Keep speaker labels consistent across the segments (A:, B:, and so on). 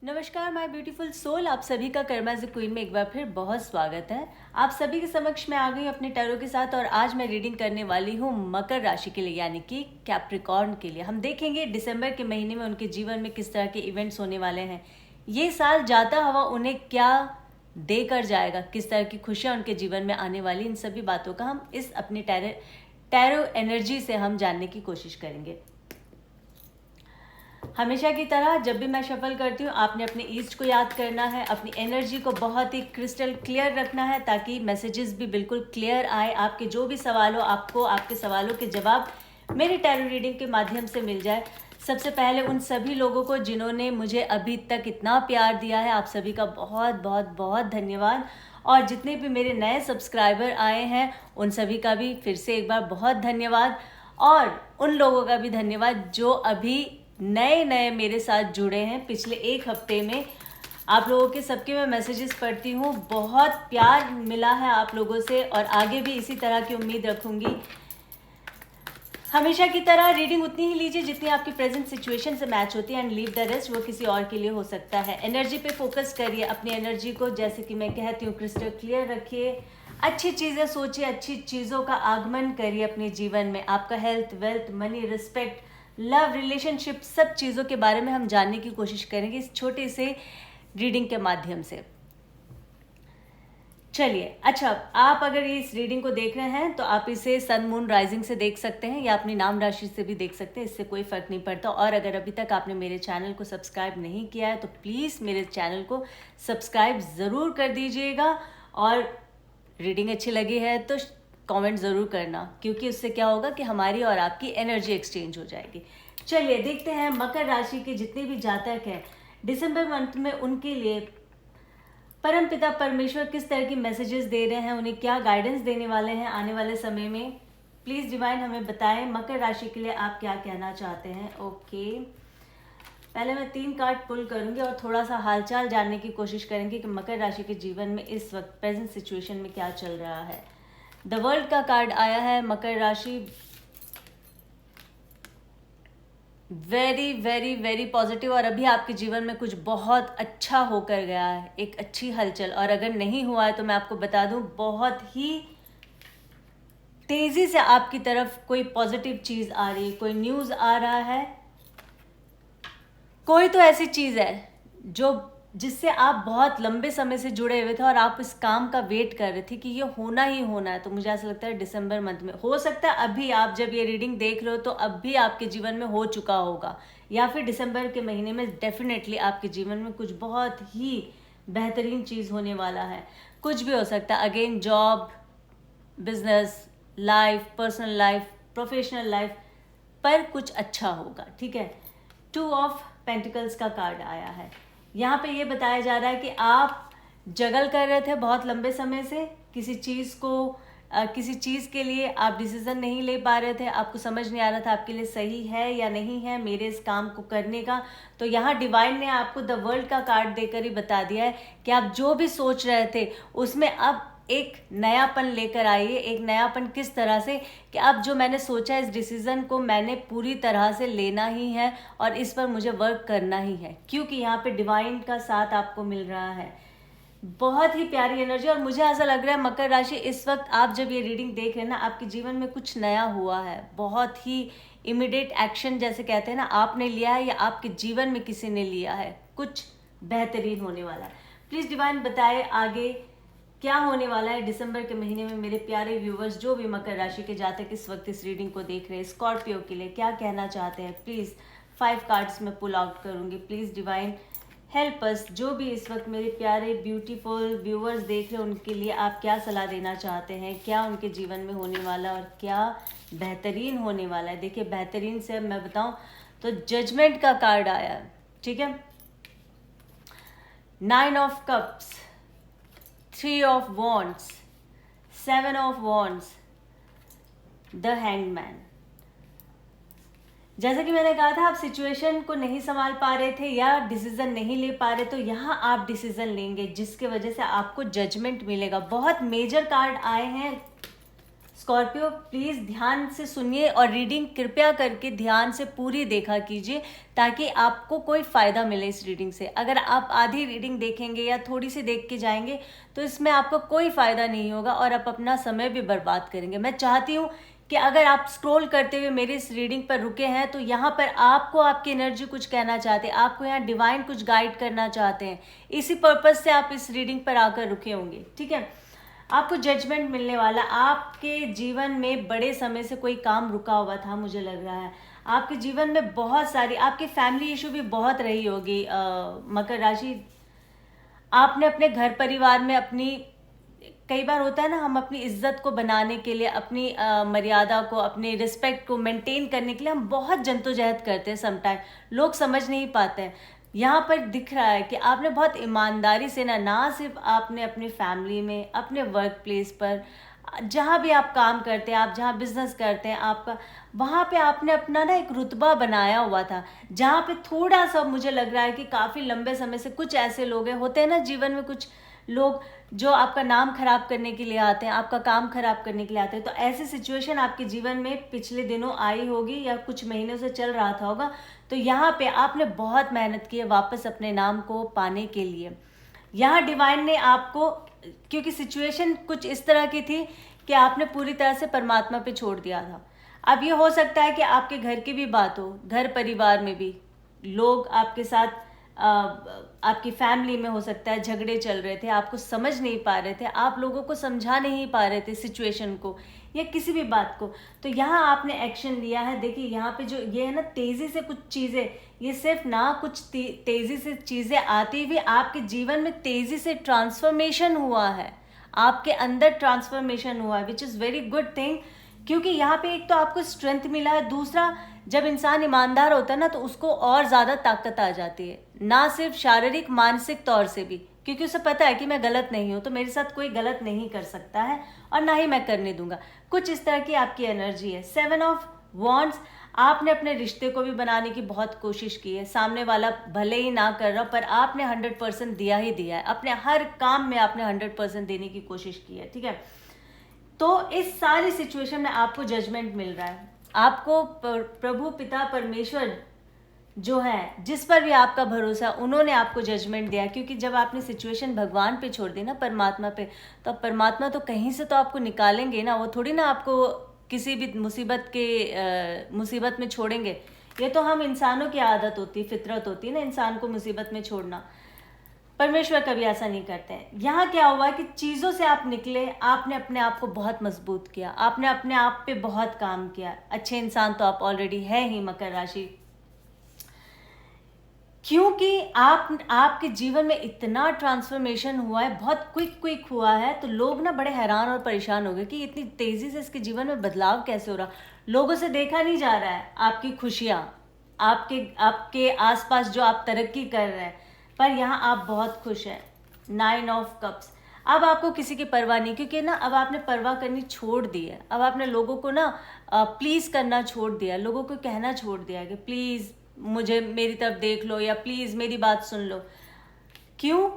A: नमस्कार my beautiful soul, आप सभी का कर्मा एज क्वीन में एक बार फिर बहुत स्वागत है। आप सभी के समक्ष मैं आ गई अपने टैरो के साथ और आज मैं रीडिंग करने वाली हूँ मकर राशि के लिए, यानी कि कैप्रिकॉर्न के लिए। हम देखेंगे दिसंबर के महीने में उनके जीवन में किस तरह के इवेंट्स होने वाले हैं। ये साल जाता हुआ उन्हें क्या देकर जाएगा, किस तरह की खुशियाँ उनके जीवन में आने वाली, इन सभी बातों का हम इस अपनी टैरो एनर्जी से हम जानने की कोशिश करेंगे। हमेशा की तरह जब भी मैं शफल करती हूँ, आपने अपने ईस्ट को याद करना है, अपनी एनर्जी को बहुत ही क्रिस्टल क्लियर रखना है ताकि मैसेजेस भी बिल्कुल क्लियर आए। आपके जो भी सवाल हो, आपको आपके सवालों के जवाब मेरी टैरो रीडिंग के माध्यम से मिल जाए। सबसे पहले उन सभी लोगों को जिन्होंने मुझे अभी तक इतना प्यार दिया है, आप सभी का बहुत बहुत बहुत धन्यवाद। और जितने भी मेरे नए सब्सक्राइबर आए हैं उन सभी का भी फिर से एक बार बहुत धन्यवाद। और उन लोगों का भी धन्यवाद जो अभी नए मेरे साथ जुड़े हैं पिछले एक हफ्ते में। आप लोगों के सबके मैं मैसेजेस पढ़ती हूँ, बहुत प्यार मिला है आप लोगों से और आगे भी इसी तरह की उम्मीद रखूँगी। हमेशा की तरह रीडिंग उतनी ही लीजिए जितनी आपकी प्रेजेंट सिचुएशन से मैच होती है एंड लीव द रेस्ट, वो किसी और के लिए हो सकता है। एनर्जी पे फोकस करिए, अपनी एनर्जी को जैसे कि मैं कहती हूँ क्रिस्टल क्लियर रखिए, अच्छी चीज़ें सोचिए, अच्छी चीज़ों का आगमन करिए अपने जीवन में। आपका health, wealth, money, respect, love, relationship, सब चीज़ों के बारे में हम जानने की कोशिश करेंगे इस छोटे से रीडिंग के माध्यम से। चलिए, अच्छा, आप अगर इस रीडिंग को देख रहे हैं तो आप इसे सन मून राइजिंग से देख सकते हैं या अपनी नाम राशि से भी देख सकते हैं, इससे कोई फ़र्क नहीं पड़ता। और अगर अभी तक आपने मेरे चैनल को सब्सक्राइब नहीं किया है तो प्लीज़ मेरे चैनल को सब्सक्राइब ज़रूर कर दीजिएगा। और रीडिंग अच्छी लगी है तो कमेंट ज़रूर करना, क्योंकि उससे क्या होगा कि हमारी और आपकी एनर्जी एक्सचेंज हो जाएगी। चलिए देखते हैं मकर राशि के जितने भी जातक हैं दिसंबर मंथ में उनके लिए परमपिता परमेश्वर किस तरह की मैसेजेस दे रहे हैं, उन्हें क्या गाइडेंस देने वाले हैं आने वाले समय में। प्लीज़ डिवाइन हमें बताएं मकर राशि के लिए आप क्या कहना चाहते हैं। ओके, पहले मैं 3 कार्ड पुल करूंगी और थोड़ा सा हालचाल जानने की कोशिश करेंगे कि मकर राशि के जीवन में इस वक्त प्रेजेंट सिचुएशन में क्या चल रहा है। द वर्ल्ड का कार्ड आया है। मकर राशि वेरी वेरी वेरी पॉजिटिव और अभी आपके जीवन में कुछ बहुत अच्छा होकर गया है, एक अच्छी हलचल। और अगर नहीं हुआ है तो मैं आपको बता दूं, बहुत ही तेजी से आपकी तरफ कोई पॉजिटिव चीज आ रही है, कोई न्यूज आ रहा है, कोई तो ऐसी चीज है जो जिससे आप बहुत लंबे समय से जुड़े हुए थे और आप इस काम का वेट कर रहे थे कि ये होना ही होना है। तो मुझे ऐसा लगता है दिसंबर मंथ में हो सकता है, अभी आप जब ये रीडिंग देख रहे हो तो अब भी आपके जीवन में हो चुका होगा, या फिर दिसंबर के महीने में डेफिनेटली आपके जीवन में कुछ बहुत ही बेहतरीन चीज़ होने वाला है। कुछ भी हो सकता है, again job, business, life, personal life, professional life पर कुछ अच्छा होगा। ठीक है, 2 ऑफ पेंटिकल्स का कार्ड आया है। यहाँ पे ये बताया जा रहा है कि आप जगल कर रहे थे बहुत लंबे समय से किसी चीज़ को, किसी चीज़ के लिए आप डिसीजन नहीं ले पा रहे थे, आपको समझ नहीं आ रहा था आपके लिए सही है या नहीं है मेरे इस काम को करने का। तो यहाँ डिवाइन ने आपको द वर्ल्ड का कार्ड देकर ही बता दिया है कि आप जो भी सोच रहे थे उसमें अब एक नयापन लेकर आइए। एक नयापन किस तरह से कि अब जो मैंने सोचा इस डिसीज़न को मैंने पूरी तरह से लेना ही है और इस पर मुझे वर्क करना ही है, क्योंकि यहाँ पे डिवाइन का साथ आपको मिल रहा है। बहुत ही प्यारी एनर्जी। और मुझे ऐसा लग रहा है मकर राशि, इस वक्त आप जब ये रीडिंग देख रहे हैं ना, आपके जीवन में कुछ नया हुआ है, बहुत ही इमीडिएट एक्शन जैसे कहते हैं ना, आपने लिया है या आपके जीवन में किसी ने लिया है, कुछ बेहतरीन होने वाला है। प्लीज़ डिवाइन बताए आगे क्या होने वाला है दिसंबर के महीने में मेरे प्यारे व्यूवर्स, जो भी मकर राशि के जातक इस वक्त इस रीडिंग को देख रहे हैं, स्कॉर्पियो के लिए क्या कहना चाहते हैं। प्लीज़ 5 कार्ड्स में पुल आउट करूंगी। प्लीज़ डिवाइन हेल्प अस, जो भी इस वक्त मेरे प्यारे ब्यूटीफुल व्यूवर्स देख रहे हैं उनके लिए आप क्या सलाह देना चाहते हैं, क्या उनके जीवन में होने वाला और क्या बेहतरीन होने वाला है। देखिए, बेहतरीन से मैं बताऊं तो जजमेंट का कार्ड आया है। ठीक है, 9 of cups, 3 of wands, 7 of wands, the hangman. जैसा कि मैंने कहा था, आप सिचुएशन को नहीं संभाल पा रहे थे या डिसीजन नहीं ले पा रहे, तो यहाँ आप डिसीजन लेंगे जिसके वजह से आपको जजमेंट मिलेगा। बहुत मेजर कार्ड आए हैं स्कॉर्पियो प्लीज़ ध्यान से सुनिए और रीडिंग कृपया करके ध्यान से पूरी देखा कीजिए ताकि आपको कोई फ़ायदा मिले इस रीडिंग से। अगर आप आधी रीडिंग देखेंगे या थोड़ी सी देख के जाएंगे तो इसमें आपको कोई फ़ायदा नहीं होगा और आप अपना समय भी बर्बाद करेंगे। मैं चाहती हूँ कि अगर आप स्क्रॉल करते हुए मेरी इस रीडिंग पर रुके हैं तो यहाँ पर आपको आपकी एनर्जी कुछ कहना चाहते हैं, आपको यहाँ डिवाइन कुछ गाइड करना चाहते हैं, इसी पर्पज़ से आप इस रीडिंग पर आकर रुके होंगे। ठीक है, आपको जजमेंट मिलने वाला। आपके जीवन में बड़े समय से कोई काम रुका हुआ था, मुझे लग रहा है आपके जीवन में बहुत सारी, आपकी फैमिली इशू भी बहुत रही होगी मकर राशि। आपने अपने घर परिवार में अपनी, कई बार होता है ना, हम अपनी इज्जत को बनाने के लिए, अपनी मर्यादा को, अपनी रिस्पेक्ट को मेंटेन करने के लिए हम बहुत जद्दोजहद करते हैं। समटाइम लोग समझ नहीं पाते हैं। यहाँ पर दिख रहा है कि आपने बहुत ईमानदारी से ना सिर्फ आपने अपनी फैमिली में, अपने वर्क प्लेस पर, जहाँ भी आप काम करते हैं, आप जहाँ बिजनेस करते हैं आपका, वहाँ पे आपने अपना ना एक रुतबा बनाया हुआ था, जहाँ पे थोड़ा सा मुझे लग रहा है कि काफ़ी लंबे समय से कुछ ऐसे लोग हैं, होते हैं ना जीवन में कुछ लोग जो आपका नाम खराब करने के लिए आते हैं, आपका काम खराब करने के लिए आते हैं। तो ऐसी सिचुएशन आपके जीवन में पिछले दिनों आई होगी या कुछ महीनों से चल रहा था होगा। तो यहाँ पे आपने बहुत मेहनत की है वापस अपने नाम को पाने के लिए। यहाँ डिवाइन ने आपको, क्योंकि सिचुएशन कुछ इस तरह की थी कि आपने पूरी तरह से परमात्मा पे छोड़ दिया था। अब ये हो सकता है कि आपके घर की भी बात हो, घर परिवार में भी लोग आपके साथ, आपकी फैमिली में हो सकता है झगड़े चल रहे थे, आपको समझ नहीं पा रहे थे, आप लोगों को समझा नहीं पा रहे थे सिचुएशन को या किसी भी बात को। तो यहाँ आपने एक्शन लिया है। देखिए यहाँ पे जो ये है ना, तेज़ी से कुछ चीज़ें, ये सिर्फ ना कुछ तेज़ी से चीज़ें आती हुई आपके जीवन में तेज़ी से ट्रांसफॉर्मेशन हुआ है, आपके अंदर ट्रांसफॉर्मेशन हुआ है, which is very good thing. क्योंकि यहाँ पे एक तो आपको स्ट्रेंथ मिला है, दूसरा जब इंसान ईमानदार होता है ना तो उसको और ज़्यादा ताकत आ जाती है, ना सिर्फ शारीरिक, मानसिक तौर से भी, क्योंकि उसे पता है कि मैं गलत नहीं हूँ, तो मेरे साथ कोई गलत नहीं कर सकता है और ना ही मैं करने दूंगा। कुछ इस तरह की आपकी एनर्जी है। 7 ऑफ वॉन्ड्स, आपने अपने रिश्ते को भी बनाने की बहुत कोशिश की है। सामने वाला भले ही ना कर रहा पर आपने 100% दिया ही दिया है, अपने हर काम में आपने 100% देने की कोशिश की है। ठीक है, तो इस सारी सिचुएशन में आपको जजमेंट मिल रहा है। आपको प्रभु पिता परमेश्वर जो है, जिस पर भी आपका भरोसा, उन्होंने आपको जजमेंट दिया। क्योंकि जब आपने सिचुएशन भगवान पे छोड़ दी ना, परमात्मा पे, तो अब परमात्मा तो कहीं से तो आपको निकालेंगे ना, वो थोड़ी ना आपको किसी भी मुसीबत में छोड़ेंगे। ये तो हम इंसानों की आदत होती है, फितरत होती है ना इंसान को मुसीबत में छोड़ना। परमेश्वर कभी ऐसा नहीं करते हैं। यहाँ क्या हुआ कि चीज़ों से आप निकले, आपने अपने आप को बहुत मजबूत किया, आपने अपने आप पे बहुत काम किया। अच्छे इंसान तो आप ऑलरेडी है ही मकर राशि, क्योंकि आपके जीवन में इतना ट्रांसफॉर्मेशन हुआ है, बहुत क्विक हुआ है। तो लोग ना बड़े हैरान और परेशान हो गए कि इतनी तेज़ी से इसके जीवन में बदलाव कैसे हो रहा। लोगों से देखा नहीं जा रहा है आपकी खुशियाँ, आपके आसपास जो आप तरक्की कर रहे हैं, पर यहाँ आप बहुत खुश हैं। 9 ऑफ कप्स, अब आपको किसी की परवाह नहीं, क्योंकि ना अब आपने परवाह करनी छोड़ दी है। अब आपने लोगों को ना प्लीज़ करना छोड़ दिया, लोगों को कहना छोड़ दिया कि प्लीज़ मुझे मेरी तरफ देख लो या प्लीज़ मेरी बात सुन लो। क्यों?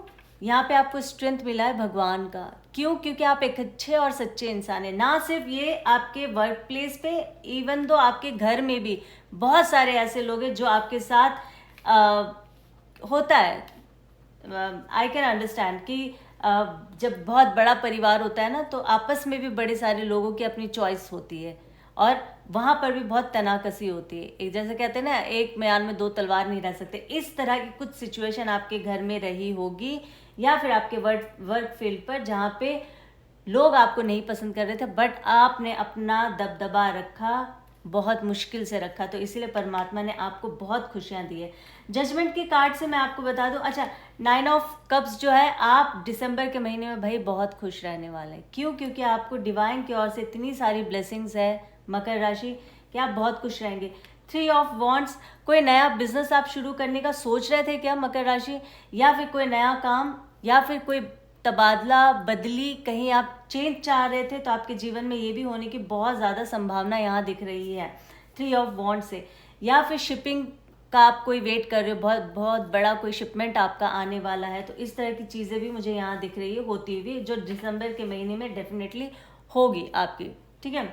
A: यहाँ पे आपको स्ट्रेंथ मिला है भगवान का। क्यों? क्योंकि आप एक अच्छे और सच्चे इंसान हैं। ना सिर्फ ये आपके वर्क प्लेस पे, इवन दो आपके घर में भी बहुत सारे ऐसे लोग हैं जो आपके साथ होता है। आई कैन अंडरस्टैंड कि जब बहुत बड़ा परिवार होता है ना, तो आपस में भी बड़े सारे लोगों की अपनी चॉइस होती है और वहाँ पर भी बहुत तनाकसी होती है। एक जैसे कहते हैं ना, एक म्यान में 2 तलवार नहीं रह सकते। इस तरह की कुछ सिचुएशन आपके घर में रही होगी या फिर आपके वर्क फील्ड पर, जहाँ पे लोग आपको नहीं पसंद कर रहे थे, बट आपने अपना दबदबा रखा, बहुत मुश्किल से रखा। तो इसीलिए परमात्मा ने आपको बहुत खुशियाँ दी है। जजमेंट के कार्ड से मैं आपको बता दूं, अच्छा 9 ऑफ कप्स जो है, आप दिसंबर के महीने में भाई बहुत खुश रहने वाले हैं। क्यों? क्योंकि आपको डिवाइन की ओर से इतनी सारी ब्लेसिंग्स है मकर राशि कि आप बहुत खुश रहेंगे। 3 ऑफ वॉन्ड्स, कोई नया बिजनेस आप शुरू करने का सोच रहे थे क्या मकर राशि, या फिर कोई नया काम या फिर कोई तबादला बदली, कहीं आप चेंज चाह रहे थे, तो आपके जीवन में ये भी होने की बहुत ज़्यादा संभावना यहाँ दिख रही है 3 ऑफ वॉन्ड से। या फिर शिपिंग का आप कोई वेट कर रहे हो, बहुत बहुत बड़ा कोई शिपमेंट आपका आने वाला है। तो इस तरह की चीज़ें भी मुझे यहाँ दिख रही है होती हुई, जो दिसंबर के महीने में डेफिनेटली होगी आपकी। ठीक है।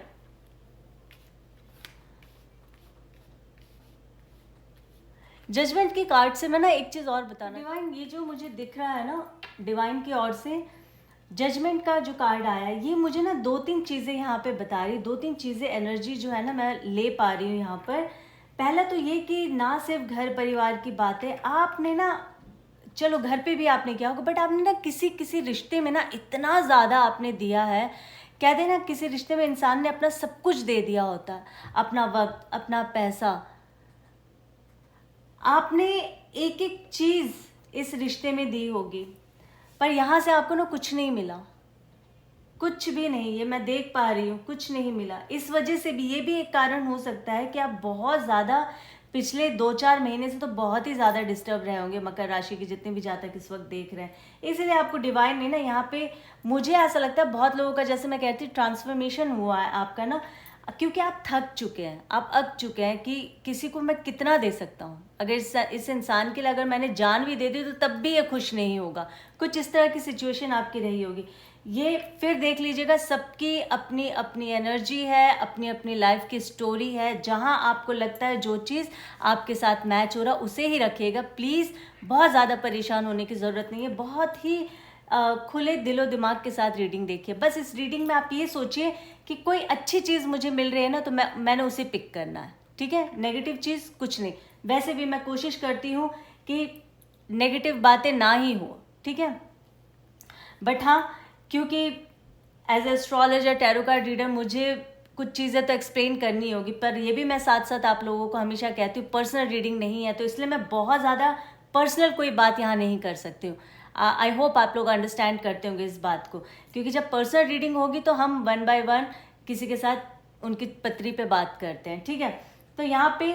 A: जजमेंट की कार्ड से मैं ना एक चीज़ और बताना, डिवाइन ये जो मुझे दिख रहा है ना, डिवाइन की ओर से जजमेंट का जो कार्ड आया है, ये मुझे ना 2-3 चीज़ें यहाँ पे बता रही, 2-3 चीज़ें एनर्जी जो है ना मैं ले पा रही हूँ यहाँ पर। पहला तो ये कि ना सिर्फ घर परिवार की बातें आपने ना, चलो घर पे भी आपने किया होगा, बट आपने ना किसी रिश्ते में ना इतना ज़्यादा आपने दिया है। कहते हैं ना किसी रिश्ते में इंसान ने अपना सब कुछ दे दिया होता है, अपना वक्त, अपना पैसा, आपने एक एक चीज़ इस रिश्ते में दी होगी, पर यहाँ से आपको ना कुछ नहीं मिला, कुछ भी नहीं, ये मैं देख पा रही हूँ, कुछ नहीं मिला। इस वजह से भी, ये भी एक कारण हो सकता है कि आप बहुत ज़्यादा पिछले 2-4 महीने से तो बहुत ही ज़्यादा डिस्टर्ब रहे होंगे, मकर राशि के जितने भी जातक इस वक्त देख रहे हैं। इसलिए आपको डिवाइन ने ना यहाँ पे, मुझे ऐसा लगता है बहुत लोगों का, जैसे मैं कहती हूँ ट्रांसफॉर्मेशन हुआ है आपका ना, क्योंकि आप थक चुके हैं, आप अक चुके हैं कि किसी को मैं कितना दे सकता हूँ, अगर इस इंसान के लिए अगर मैंने जान भी दे दी तो तब भी ये खुश नहीं होगा, कुछ इस तरह की सिचुएशन आपकी रही होगी। ये फिर देख लीजिएगा, सबकी अपनी अपनी एनर्जी है, अपनी अपनी लाइफ की स्टोरी है, जहाँ आपको लगता है जो चीज़ आपके साथ मैच हो रहा उसे ही रखिएगा। प्लीज़ बहुत ज़्यादा परेशान होने की ज़रूरत नहीं है, बहुत ही खुले दिलो दिमाग के साथ रीडिंग देखिए। बस इस रीडिंग में आप ये सोचिए कि कोई अच्छी चीज़ मुझे मिल रही है ना, तो मैंने उसे पिक करना है, ठीक है, नेगेटिव चीज़ कुछ नहीं। वैसे भी मैं कोशिश करती हूँ कि नेगेटिव बातें ना ही हो, ठीक है, बट हाँ, क्योंकि as astrologer, tarot card reader, मुझे कुछ चीज़ें तो एक्सप्लेन करनी होगी, पर ये भी मैं साथ साथ आप लोगों को हमेशा कहती हूँ पर्सनल रीडिंग नहीं है, तो इसलिए मैं बहुत ज़्यादा पर्सनल कोई बात यहाँ नहीं कर सकती हूँ। आई होप आप लोग अंडरस्टैंड करते होंगे इस बात को, क्योंकि जब पर्सनल रीडिंग होगी तो हम 1 by 1 किसी के साथ उनकी पत्री पे बात करते हैं, ठीक है। तो यहाँ पे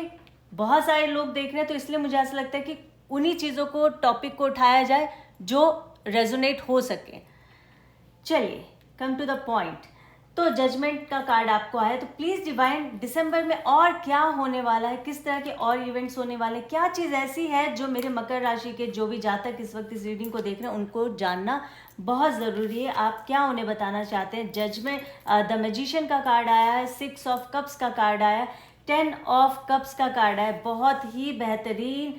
A: बहुत सारे लोग देख रहे हैं, तो इसलिए मुझे ऐसा लगता है कि उन्हीं चीज़ों को, टॉपिक को उठाया जाए जो रेजोनेट हो सके। चलिए, कम टू द पॉइंट। तो जजमेंट का कार्ड आपको आया, तो प्लीज़ डिवाइन, दिसंबर में और क्या होने वाला है, किस तरह के और इवेंट्स होने वाले, क्या चीज़ ऐसी है जो मेरे मकर राशि के जो भी जातक इस वक्त इस रीडिंग को देख रहे हैं उनको जानना बहुत ज़रूरी है। आप क्या उन्हें बताना चाहते हैं। जजमेंट, द मैजिशियन का कार्ड आया है, 6 ऑफ कप्स का कार्ड आया है, 10 ऑफ कप्स का कार्ड आया है। बहुत ही बेहतरीन,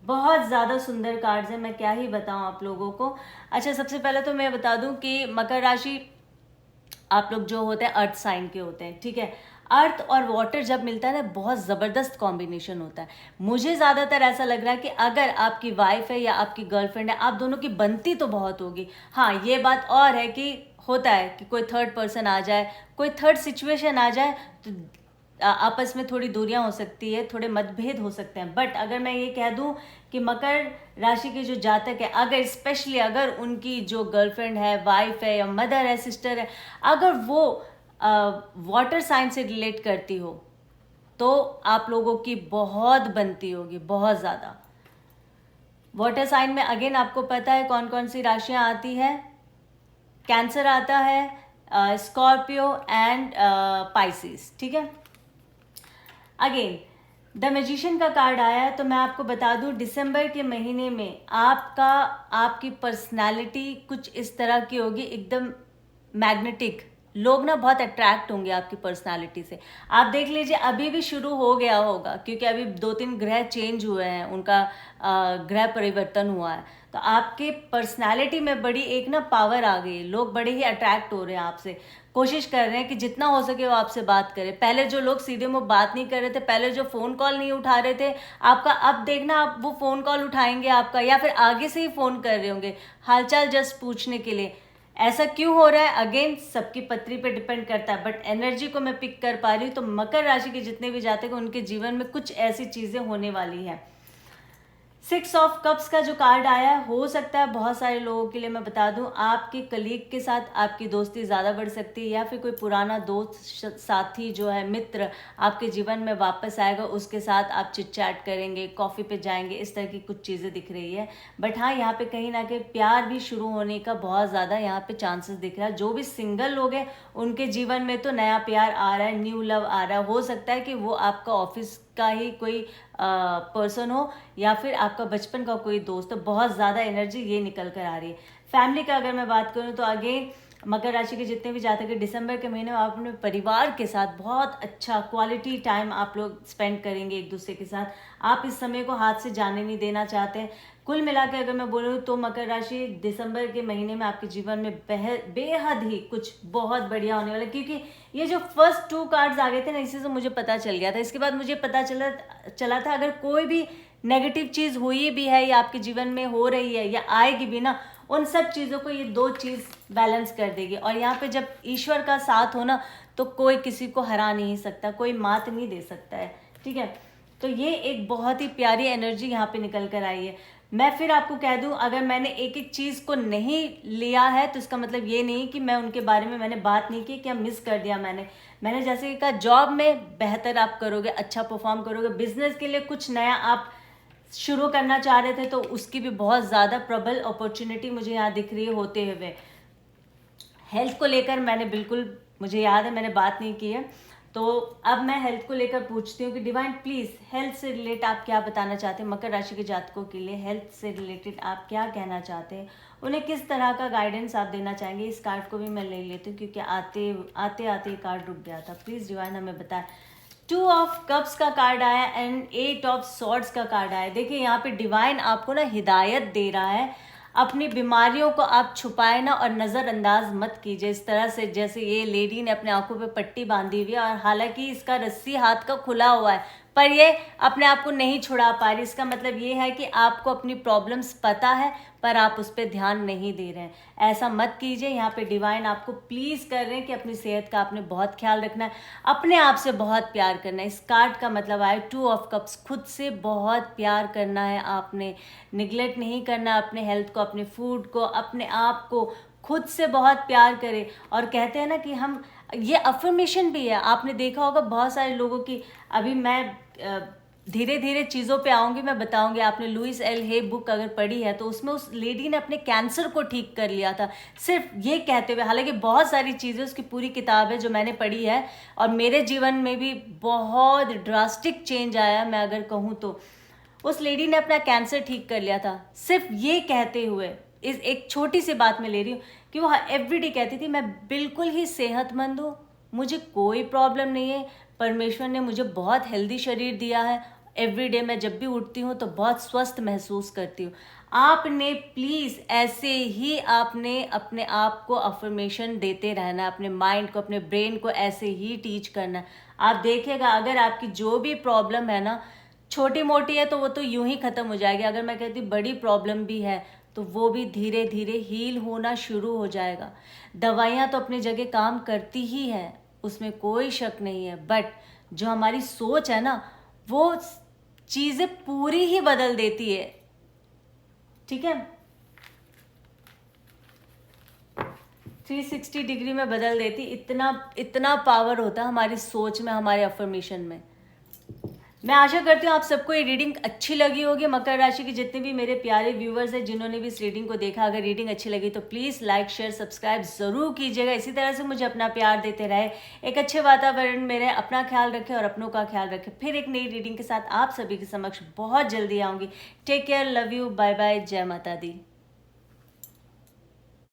A: बहुत ज़्यादा सुंदर कार्ड्स हैं, मैं क्या ही बताऊं आप लोगों को। अच्छा, सबसे पहले तो मैं बता दूं कि मकर राशि, आप लोग जो होते हैं अर्थ साइन के होते हैं, ठीक है। अर्थ और वाटर जब मिलता है ना, बहुत ज़बरदस्त कॉम्बिनेशन होता है। मुझे ज़्यादातर ऐसा लग रहा है कि अगर आपकी वाइफ है या आपकी गर्लफ्रेंड है, आप दोनों की बनती तो बहुत होगी। हाँ, ये बात और है कि होता है कि कोई थर्ड पर्सन आ जाए, कोई थर्ड सिचुएशन आ जाए, तो आपस में थोड़ी दूरियां हो सकती है, थोड़े मतभेद हो सकते हैं। बट अगर मैं ये कह दूं कि मकर राशि के जो जातक है, अगर स्पेशली अगर उनकी जो गर्लफ्रेंड है, वाइफ है या मदर है, सिस्टर है, अगर वो वाटर साइन से रिलेट करती हो, तो आप लोगों की बहुत बनती होगी, बहुत ज़्यादा। वाटर साइन में अगेन आपको पता है कौन कौन सी राशियां आती है। कैंसर आता है, स्कॉर्पियो एंड पाइसिस, ठीक है। अगेन द मैजिशियन का कार्ड आया है, तो मैं आपको बता दूं दिसंबर के महीने में आपकी पर्सनालिटी कुछ इस तरह की होगी, एकदम मैग्नेटिक। लोग ना बहुत अट्रैक्ट होंगे आपकी पर्सनालिटी से। आप देख लीजिए, अभी भी शुरू हो गया होगा, क्योंकि अभी 2-3 ग्रह चेंज हुए हैं, उनका ग्रह परिवर्तन हुआ है, तो आपके पर्सनालिटी में बड़ी एक ना पावर आ गई है। लोग बड़े ही अट्रैक्ट हो रहे हैं आपसे, कोशिश कर रहे हैं कि जितना हो सके वो आपसे बात करें। पहले जो लोग सीधे मुंह बात नहीं कर रहे थे, पहले जो फ़ोन कॉल नहीं उठा रहे थे आपका, अब देखना आप वो फ़ोन कॉल उठाएंगे आपका, या फिर आगे से ही फ़ोन कर रहे होंगे हालचाल जस्ट पूछने के लिए। ऐसा क्यों हो रहा है, अगेन सबकी पत्री पे डिपेंड करता है, बट एनर्जी को मैं पिक कर पा रही हूँ। तो मकर राशि के जितने भी जातक हैं उनके जीवन में कुछ ऐसी चीज़ें होने वाली हैं। 6 ऑफ कप्स का जो कार्ड आया है, हो सकता है बहुत सारे लोगों के लिए मैं बता दूं, आपके कलीग के साथ आपकी दोस्ती ज़्यादा बढ़ सकती है, या फिर कोई पुराना दोस्त, साथी जो है, मित्र आपके जीवन में वापस आएगा, उसके साथ आप चिट चैट करेंगे, कॉफ़ी पे जाएंगे, इस तरह की कुछ चीज़ें दिख रही है। बट हाँ, यहाँ पे कहीं ना कहीं प्यार भी शुरू होने का बहुत ज़्यादा यहाँ पे चांसेस दिख रहा है। जो भी सिंगल लोग हैं उनके जीवन में तो नया प्यार आ रहा है, न्यू लव आ रहा है। हो सकता है कि वो आपका ऑफिस का ही कोई पर्सन हो, या फिर आपका बचपन का कोई दोस्त हो। बहुत ज़्यादा एनर्जी ये निकल कर आ रही है। फैमिली का अगर मैं बात करूँ तो अगेन मकर राशि के जितने भी जातक हैं, दिसंबर के महीने में आप अपने परिवार के साथ बहुत अच्छा क्वालिटी टाइम आप लोग स्पेंड करेंगे एक दूसरे के साथ। आप इस समय को हाथ से जाने नहीं देना चाहते हैं। कुल मिला के अगर मैं बोलूँ तो मकर राशि दिसंबर के महीने में आपके जीवन में बेहद ही कुछ बहुत बढ़िया होने वाला है, क्योंकि ये जो फर्स्ट 2 कार्ड्स आ गए थे ना, इसी से मुझे पता चल गया था। इसके बाद मुझे पता चला था अगर कोई भी नेगेटिव चीज़ हुई भी है या आपके जीवन में हो रही है या आएगी भी ना, उन सब चीज़ों को ये 2 चीज़ बैलेंस कर देगी। और यहाँ पे जब ईश्वर का साथ हो ना, तो कोई किसी को हरा नहीं सकता, कोई मात नहीं दे सकता है, ठीक है। तो ये एक बहुत ही प्यारी एनर्जी यहाँ पे निकल कर आई है। मैं फिर आपको कह दूं, अगर मैंने एक एक चीज़ को नहीं लिया है तो इसका मतलब ये नहीं कि मैं उनके बारे में मैंने बात नहीं की, क्या मिस कर दिया मैंने जैसे कहा, जॉब में बेहतर आप करोगे, अच्छा परफॉर्म करोगे। बिजनेस के लिए कुछ नया आप शुरू करना चाह रहे थे तो उसकी भी बहुत ज़्यादा प्रबल अपॉर्चुनिटी मुझे यहाँ दिख रही है होते हुए। हेल्थ को लेकर मैंने बिल्कुल, मुझे याद है मैंने बात नहीं की है, तो अब मैं हेल्थ को लेकर पूछती हूँ कि डिवाइन प्लीज़ हेल्थ से रिलेटेड आप क्या बताना चाहते हैं। मकर राशि के जातकों के लिए हेल्थ से रिलेटेड आप क्या कहना चाहते हैं, उन्हें किस तरह का गाइडेंस आप देना चाहेंगे। इस कार्ड को भी मैं ले लेती हूँ क्योंकि आते आते कार्ड रुक गया था। प्लीज़ डिवाइन हमें बताएं। 2 ऑफ कप्स का कार्ड आया एंड 8 ऑफ सॉर्ड्स का कार्ड आया। देखिए यहाँ पे डिवाइन आपको ना हिदायत दे रहा है, अपनी बीमारियों को आप छुपाए ना और नज़रअंदाज मत कीजिए। इस तरह से जैसे ये लेडी ने अपने आंखों पे पट्टी बांधी हुई है और हालांकि इसका रस्सी हाथ का खुला हुआ है, पर ये अपने आप को नहीं छुड़ा पा रही। इसका मतलब ये है कि आपको अपनी प्रॉब्लम्स पता है पर आप उस पर ध्यान नहीं दे रहे हैं। ऐसा मत कीजिए। यहाँ पे डिवाइन आपको प्लीज़ कर रहे हैं कि अपनी सेहत का आपने बहुत ख्याल रखना है, अपने आप से बहुत प्यार करना है। इस कार्ड का मतलब आया 2 ऑफ कप्स, खुद से बहुत प्यार करना है आपने, निगलेक्ट नहीं करना अपने हेल्थ को, अपने फूड को, अपने आप को, खुद से बहुत प्यार करें। और कहते हैं ना कि हम, ये अफर्मेशन भी है, आपने देखा होगा बहुत सारे लोगों की। अभी मैं धीरे धीरे चीज़ों पे आऊँगी, मैं बताऊँगी। आपने लुइस एल हे बुक अगर पढ़ी है तो उसमें उस लेडी ने अपने कैंसर को ठीक कर लिया था सिर्फ ये कहते हुए। हालांकि बहुत सारी चीज़ें, उसकी पूरी किताब है जो मैंने पढ़ी है और मेरे जीवन में भी बहुत ड्रास्टिक चेंज आया मैं अगर कहूँ तो। उस लेडी ने अपना कैंसर ठीक कर लिया था सिर्फ ये कहते हुए। इस एक छोटी सी बात मैं ले रही हूँ कि वो एवरीडे कहती थी मैं बिल्कुल ही सेहतमंद हूँ, मुझे कोई प्रॉब्लम नहीं है, परमेश्वर ने मुझे बहुत हेल्दी शरीर दिया है, एवरीडे मैं जब भी उठती हूँ तो बहुत स्वस्थ महसूस करती हूँ। आपने प्लीज़ ऐसे ही आपने अपने आप को अफर्मेशन देते रहना है, अपने माइंड को, अपने ब्रेन को ऐसे ही टीच करना है। आप देखिएगा अगर आपकी जो भी प्रॉब्लम है ना, छोटी मोटी है तो वो तो यूं ही ख़त्म हो जाएगी। अगर मैं कहती बड़ी प्रॉब्लम भी है तो वो भी धीरे धीरे हील होना शुरू हो जाएगा। दवाइयाँ तो अपनी जगह काम करती ही है, उसमें कोई शक नहीं है, बट जो हमारी सोच है ना, वो चीज़ें पूरी ही बदल देती है, ठीक है। 360 डिग्री में बदल देती। इतना पावर होता है हमारी सोच में, हमारे अफर्मेशन में। मैं आशा करती हूँ आप सबको ये रीडिंग अच्छी लगी होगी। मकर राशि के जितने भी मेरे प्यारे व्यूवर्स हैं जिन्होंने भी इस रीडिंग को देखा, अगर रीडिंग अच्छी लगी तो प्लीज़ लाइक शेयर सब्सक्राइब ज़रूर कीजिएगा। इसी तरह से मुझे अपना प्यार देते रहे, एक अच्छे वातावरण में रहे, अपना ख्याल रखें और अपनों का ख्याल रखें। फिर एक नई रीडिंग के साथ आप सभी के समक्ष बहुत जल्दी आऊँगी। Take care, love you, bye bye, जय माता दी।